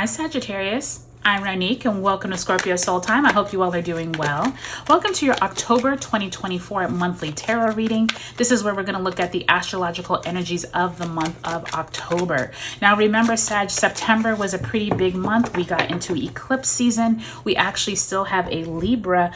Hi Sagittarius, I'm Ronique and welcome to Scorpio Soul Time. I hope you all are doing well. Welcome to your October 2024 monthly tarot reading. This is where we're going to look at the astrological energies of the month of October. Now remember, Sag, September was a pretty big month. We got into eclipse season. We actually still have a Libra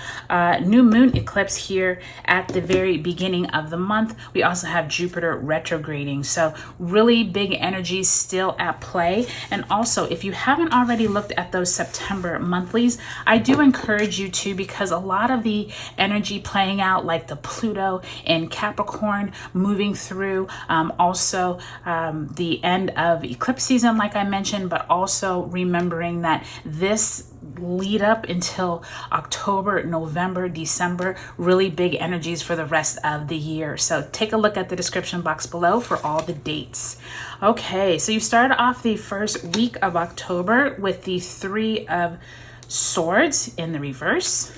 new moon eclipse here at the very beginning of the month. We also have Jupiter retrograding. So really big energies still at play. And also, if you haven't already looked at those September monthlies, I do encourage you to, because a lot of the energy playing out, like the Pluto in Capricorn moving through, also the end of eclipse season, like I mentioned, but also remembering that this lead up until October, November, December, really big energies for the rest of the year. So take a look at the description box below for all the dates. Okay, so you started off the first week of October with the Three of Swords in the reverse,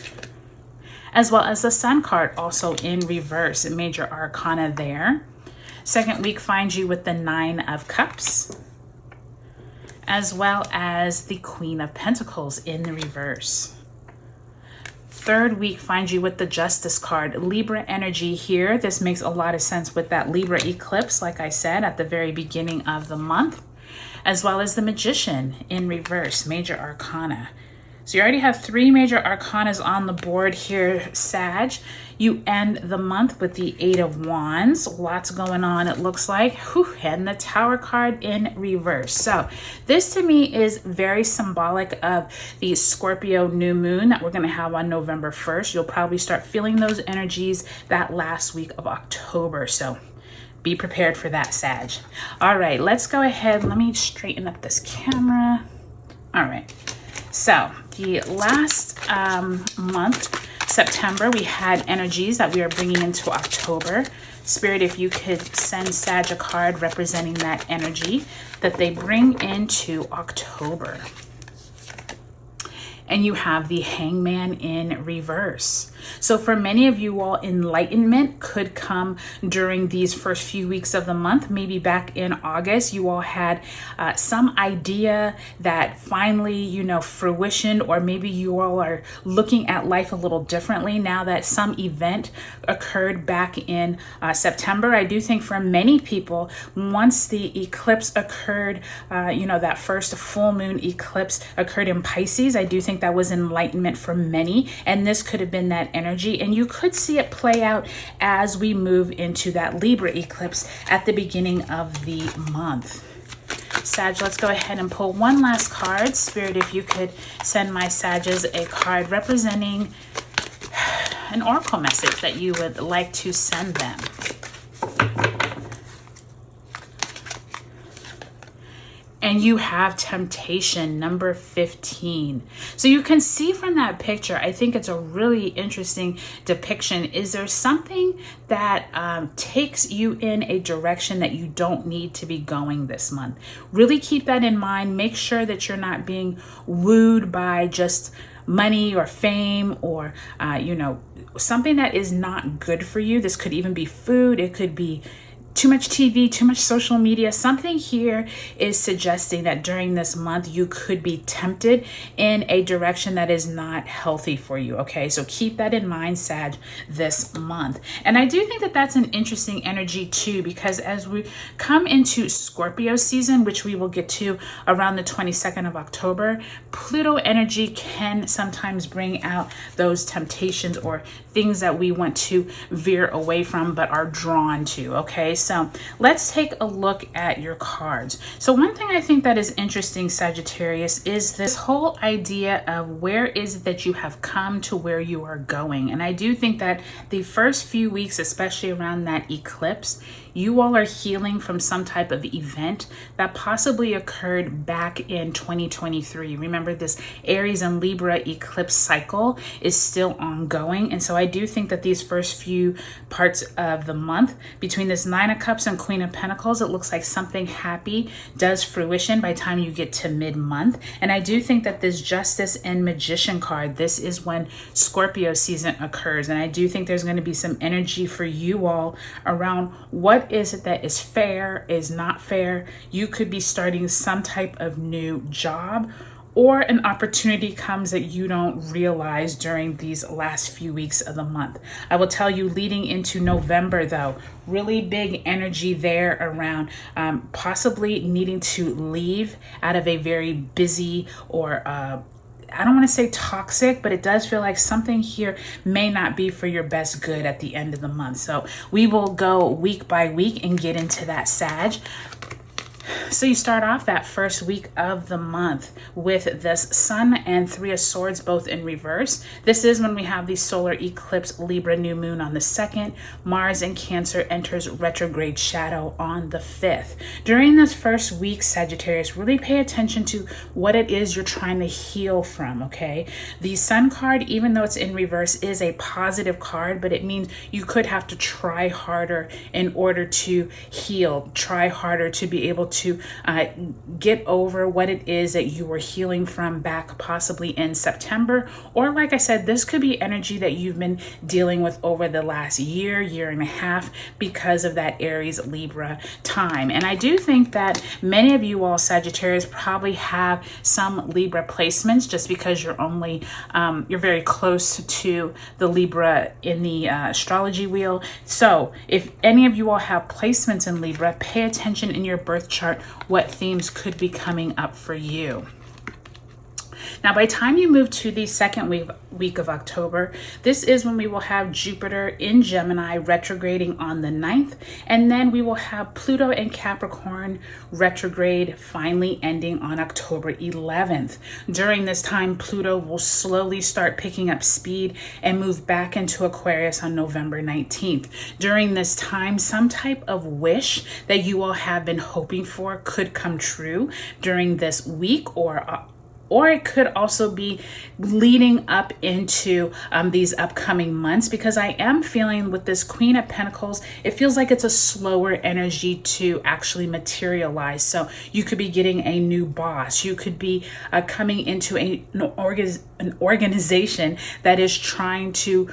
as well as the Sun card also in reverse, a major arcana there. Second week finds you with the Nine of Cups, as well as the Queen of Pentacles in the reverse. Third week finds you with the Justice card, Libra energy here. This makes a lot of sense with that Libra eclipse, like I said, at the very beginning of the month, as well as the Magician in reverse, major arcana. So you already have three major arcanas on the board here, Sag. You end the month with the Eight of Wands. Lots going on, it looks like. Whew, and the Tower card in reverse. So this to me is very symbolic of the Scorpio new moon that we're going to have on November 1st. You'll probably start feeling those energies that last week of October. So be prepared for that, Sag. All right, let's go ahead. Let me straighten up this camera. All right. So the last month, September, we had energies that we are bringing into October. Spirit, if you could send Sag a card representing that energy that they bring into October. And you have the Hangman in reverse. So for many of you all, enlightenment could come during these first few weeks of the month. Maybe back in August, you all had some idea that finally, you know, fruition, or maybe you all are looking at life a little differently now that some event occurred back in September. I do think for many people, once the eclipse occurred, you know, that first full moon eclipse occurred in Pisces, I do think that was enlightenment for many, and this could have been that energy, and you could see it play out as we move into that Libra eclipse at the beginning of the month. Sag, let's go ahead and pull one last card. Spirit, if you could send my Sages a card representing an oracle message that you would like to send them. And you have temptation, number 15. So you can see from that picture, I think it's a really interesting depiction. Is there something that takes you in a direction that you don't need to be going this month? Really keep that in mind. Make sure that you're not being wooed by just money or fame or, you know, something that is not good for you. This could even be food. It could be too much TV, too much social media. Something here is suggesting that during this month, you could be tempted in a direction that is not healthy for you. Okay, so keep that in mind, Sag, this month. And I do think that that's an interesting energy too, because as we come into Scorpio season, which we will get to around the 22nd of October, Pluto energy can sometimes bring out those temptations or things that we want to veer away from but are drawn to. Okay, so let's take a look at your cards. So one thing I think that is interesting, Sagittarius, is this whole idea of where is it that you have come to where you are going. And I do think that the first few weeks, especially around that eclipse, you all are healing from some type of event that possibly occurred back in 2023. Remember, this Aries and Libra eclipse cycle is still ongoing. And so I do think that these first few parts of the month, between this Nine Nine of Cups and Queen of Pentacles, it looks like something happy does fruition by the time you get to mid-month. And I do think that this Justice and Magician card, this is when Scorpio season occurs. And I do think there's going to be some energy for you all around what is it that is fair, is not fair. You could be starting some type of new job, or an opportunity comes that you don't realize during these last few weeks of the month. I will tell you, leading into November though, really big energy there around possibly needing to leave out of a very busy or I don't want to say toxic, but it does feel like something here may not be for your best good at the end of the month. So we will go week by week and get into that, Sag. So you start off that first week of the month with this Sun and Three of Swords both in reverse. This is when we have the solar eclipse Libra new moon on the 2nd. Mars in Cancer enters retrograde shadow on the 5th. During this first week, Sagittarius, really pay attention to what it is you're trying to heal from, okay? The Sun card, even though it's in reverse, is a positive card, but it means you could have to try harder in order to heal, try harder to be able to get over what it is that you were healing from back possibly in September. Or like I said, this could be energy that you've been dealing with over the last year and a half because of that Aries Libra time. And I do think that many of you all Sagittarius probably have some Libra placements just because you're only you're very close to the Libra in the astrology wheel. So if any of you all have placements in Libra, pay attention in your birth chart what themes could be coming up for you. Now, by the time you move to the second week of October, this is when we will have Jupiter in Gemini retrograding on the 9th, and then we will have Pluto in Capricorn retrograde finally ending on October 11th. During this time, Pluto will slowly start picking up speed and move back into Aquarius on November 19th. During this time, some type of wish that you all have been hoping for could come true during this week, or it could also be leading up into these upcoming months, because I am feeling with this Queen of Pentacles, it feels like it's a slower energy to actually materialize. So you could be getting a new boss. You could be coming into an organization that is trying to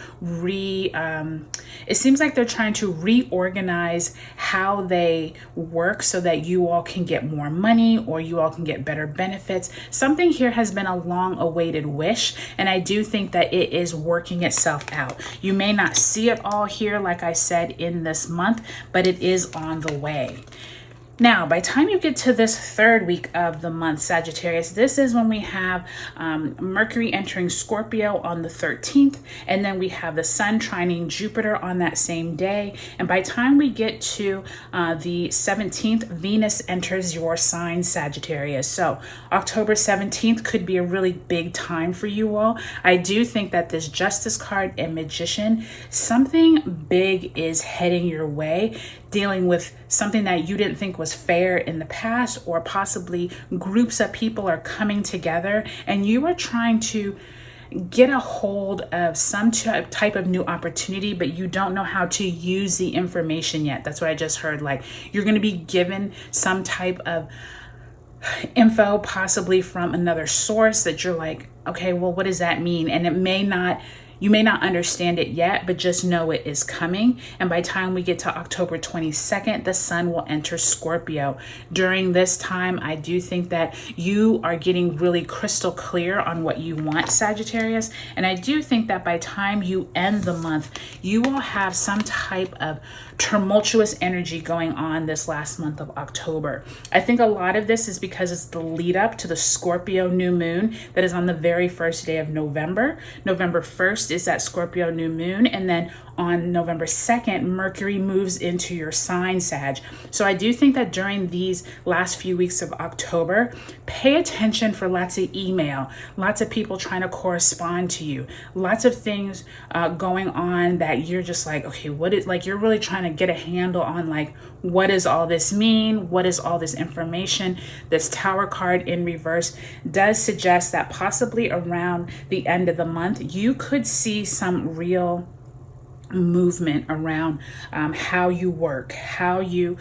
it seems like they're trying to reorganize how they work so that you all can get more money or you all can get better benefits. Something here has been a long awaited wish, and I do think that it is working itself out. You may not see it all here, like I said, in this month, but it is on the way. Now, by the time you get to this third week of the month, Sagittarius, this is when we have Mercury entering Scorpio on the 13th, and then we have the Sun trining Jupiter on that same day. And by the time we get to the 17th, Venus enters your sign, Sagittarius. So October 17th could be a really big time for you all. I do think that this Justice card and Magician, something big is heading your way, dealing with something that you didn't think was fair in the past, or possibly groups of people are coming together and you are trying to get a hold of some type of new opportunity, but you don't know how to use the information yet. That's what I just heard. Like, you're going to be given some type of info, possibly from another source, that you're like, okay, well, what does that mean? And you may not understand it yet, but just know it is coming. And by the time we get to October 22nd, the Sun will enter Scorpio. During this time, I do think that you are getting really crystal clear on what you want, Sagittarius. And I do think that by the time you end the month, you will have some type of tumultuous energy going on this last month of October. I think a lot of this is because it's the lead up to the Scorpio new moon that is on the very first day of November. November 1st is that Scorpio new moon, and then on November 2nd, Mercury moves into your sign, Sag. So I do think that during these last few weeks of October, pay attention for lots of email, lots of people trying to correspond to you, lots of things going on that you're just like, okay, what is, like, you're really trying to get a handle on, like, what does all this mean? What is all this information? This Tower card in reverse does suggest that possibly around the end of the month, you could see some real movement around how you work, how you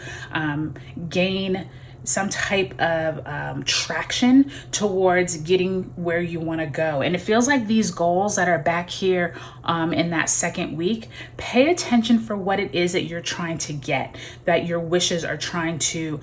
gain some type of traction towards getting where you want to go. And it feels like these goals that are back here in that second week, pay attention for what it is that you're trying to get, that your wishes are trying to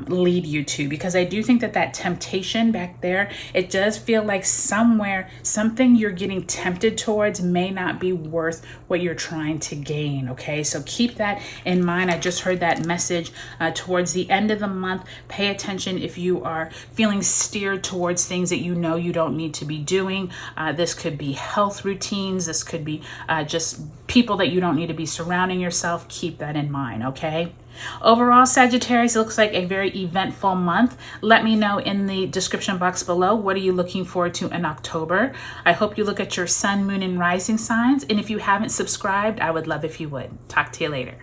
lead you to. Because I do think that that temptation back there, it does feel like somewhere, something you're getting tempted towards may not be worth what you're trying to gain. Okay, so keep that in mind. I just heard that message towards the end of the month. Pay attention if you are feeling steered towards things that you know you don't need to be doing. This could be health routines. This could be just people that you don't need to be surrounding yourself. Keep that in mind, okay? Overall, Sagittarius, looks like a very eventful month. Let me know in the description box below, what are you looking forward to in October? I hope you look at your sun, moon, and rising signs. And if you haven't subscribed, I would love if you would. Talk to you later.